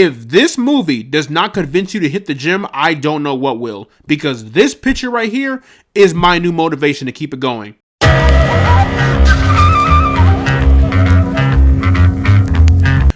If this movie does not convince you to hit the gym, I don't know what will. Because this picture right here is my new motivation to keep it going.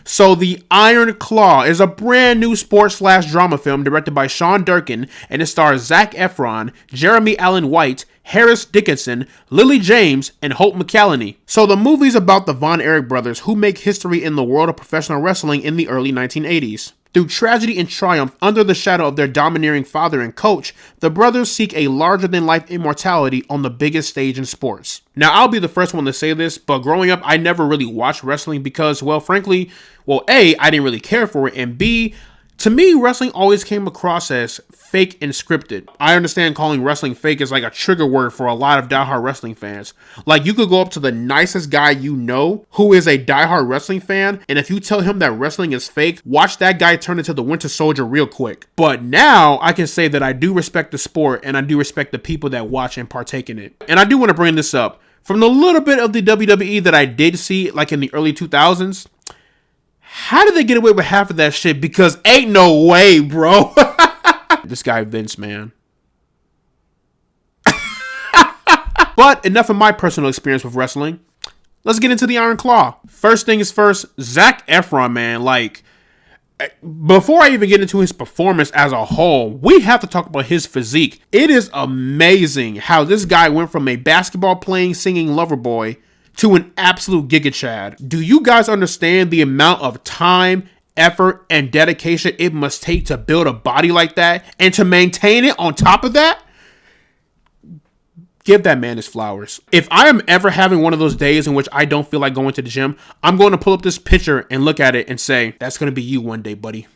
So The Iron Claw is a brand new sports/drama film directed by Sean Durkin, and it stars Zac Efron, Jeremy Allen White, Harris Dickinson, Lily James, and Hope McCallany. So the movie's about the Von Erich brothers who make history in the world of professional wrestling in the early 1980s. Through tragedy and triumph under the shadow of their domineering father and coach, the brothers seek a larger-than-life immortality on the biggest stage in sports. Now, I'll be the first one to say this, but growing up, I never really watched wrestling because, well, frankly, A, I didn't really care for it, and B, to me, wrestling always came across as fake and scripted. I understand calling wrestling fake is like a trigger word for a lot of diehard wrestling fans. Like, you could go up to the nicest guy you know who is a diehard wrestling fan, and if you tell him that wrestling is fake, watch that guy turn into the Winter Soldier real quick. But now, I can say that I do respect the sport, and I do respect the people that watch and partake in it. And I do want to bring this up. From the little bit of the WWE that I did see, like in the early 2000s, how did they get away with half of that shit? Because ain't no way, bro. This guy Vince, man. But enough of my personal experience with wrestling. Let's get into the Iron Claw. First thing is first, Zac Efron, man. Like, before I even get into his performance as a whole, we have to talk about his physique. It is amazing how this guy went from a basketball playing, singing lover boy to an absolute Giga Chad. Do you guys understand the amount of time, effort, and dedication it must take to build a body like that and to maintain it on top of that? Give that man his flowers. If I am ever having one of those days in which I don't feel like going to the gym, I'm going to pull up this picture and look at it and say, that's going to be you one day, buddy.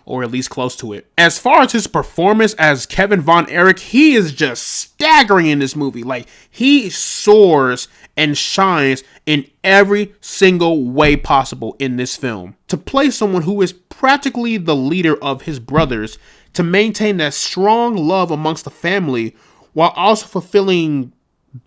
Or at least close to it. As far as his performance as Kevin Von Erich, he is just staggering in this movie. Like, he soars and shines in every single way possible in this film. To play someone who is practically the leader of his brothers, to maintain that strong love amongst the family, while also fulfilling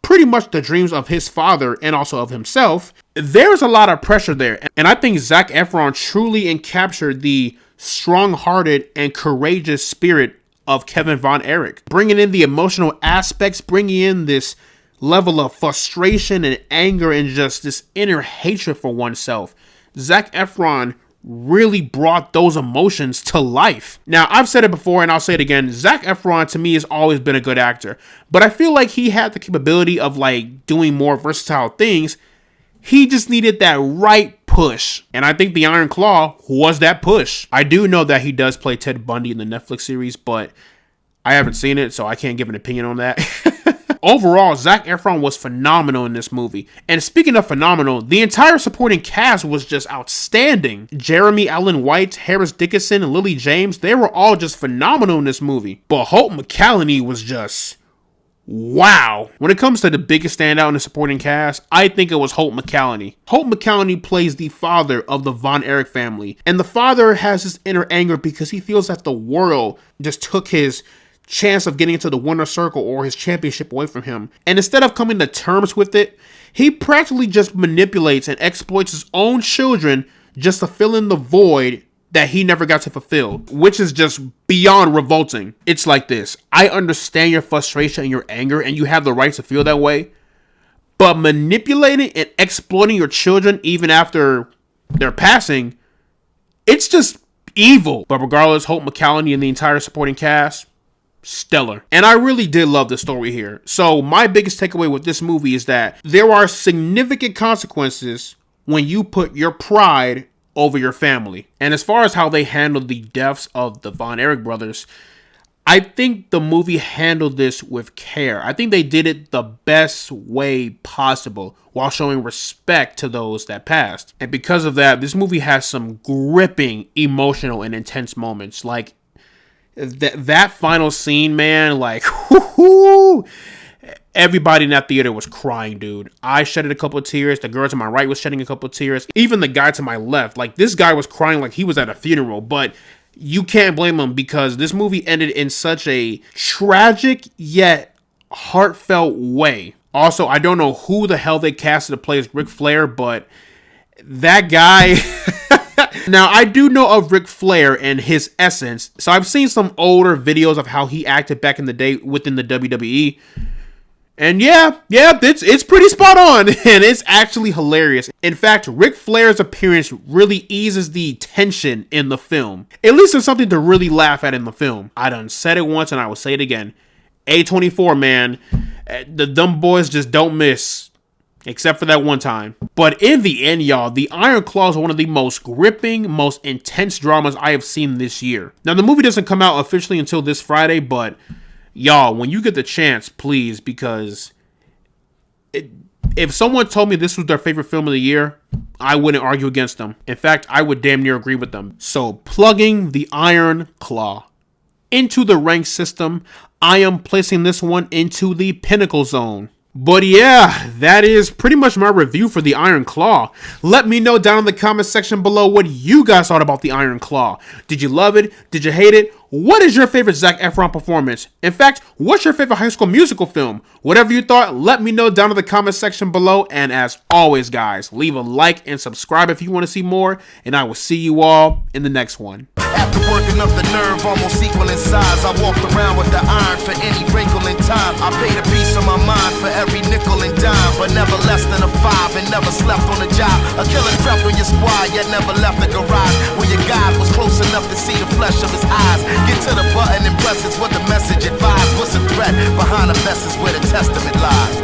pretty much the dreams of his father and also of himself, there's a lot of pressure there. And I think Zac Efron truly encaptured the strong-hearted and courageous spirit of Kevin Von Erich, bringing in the emotional aspects, bringing in this level of frustration and anger and just this inner hatred for oneself. Zac Efron really brought those emotions to life. Now, I've said it before and I'll say it again. Zac Efron to me has always been a good actor, but I feel like he had the capability of like doing more versatile things. He just needed that right push. And I think the Iron Claw was that push. I do know that he does play Ted Bundy in the Netflix series, but I haven't seen it, so I can't give an opinion on that. Overall, Zac Efron was phenomenal in this movie. And speaking of phenomenal, the entire supporting cast was just outstanding. Jeremy Allen White, Harris Dickinson, and Lily James, they were all just phenomenal in this movie. But Hope McCallany was just wow. When it comes to the biggest standout in the supporting cast, I think it was Hope McCallany. Hope McCallany plays the father of the Von Erich family. And the father has this inner anger because he feels that the world just took his chance of getting into the winner's circle or his championship away from him. And instead of coming to terms with it, he practically just manipulates and exploits his own children just to fill in the void that he never got to fulfill, which is just beyond revolting. It's like this. I understand your frustration and your anger, and you have the right to feel that way, but manipulating and exploiting your children even after they're passing, it's just evil. But regardless, Hope McCallany and the entire supporting cast, stellar. And I really did love the story here. So my biggest takeaway with this movie is that there are significant consequences when you put your pride over your family. And as far as how they handled the deaths of the Von Erich brothers, I think the movie handled this with care. I think they did it the best way possible while showing respect to those that passed. And because of that, this movie has some gripping, emotional, and intense moments. Like, that final scene, man, like, whoo-hoo, everybody in that theater was crying, dude. I shedded a couple of tears. The girl to my right was shedding a couple of tears. Even the guy to my left, like, this guy was crying like he was at a funeral. But you can't blame him because this movie ended in such a tragic yet heartfelt way. Also, I don't know who the hell they casted to play as Ric Flair, but that guy Now, I do know of Ric Flair and his essence, so I've seen some older videos of how he acted back in the day within the WWE. And yeah, it's pretty spot on, and it's actually hilarious. In fact, Ric Flair's appearance really eases the tension in the film. At least there's something to really laugh at in the film. I done said it once and I will say it again. A24, man, the dumb boys just don't miss. Except for that one time. But in the end, y'all, the Iron Claw is one of the most gripping, most intense dramas I have seen this year. Now, the movie doesn't come out officially until this Friday, but y'all, when you get the chance, please, because if someone told me this was their favorite film of the year, I wouldn't argue against them. In fact, I would damn near agree with them. So, plugging the Iron Claw into the rank system, I am placing this one into the Pinnacle Zone. But yeah, that is pretty much my review for the Iron Claw. Let me know down in the comment section below what you guys thought about the Iron Claw. Did you love it? Did you hate it? What is your favorite Zac Efron performance? In fact, what's your favorite High School Musical film? Whatever you thought, let me know down in the comment section below. And as always, guys, leave a like and subscribe if you want to see more. And I will see you all in the next one. After working up the nerve, almost equal in size, I walked around with the iron for any wrinkle in time. I paid a piece of my mind for every nickel and dime, but never less than a 5 and never slept on a job. A killer crept on your squad, yet never left the garage. When your God was close enough to see the flesh of his eyes. Get to the button and press, it's what the message advised. What's the threat behind the vest is where the testament lies.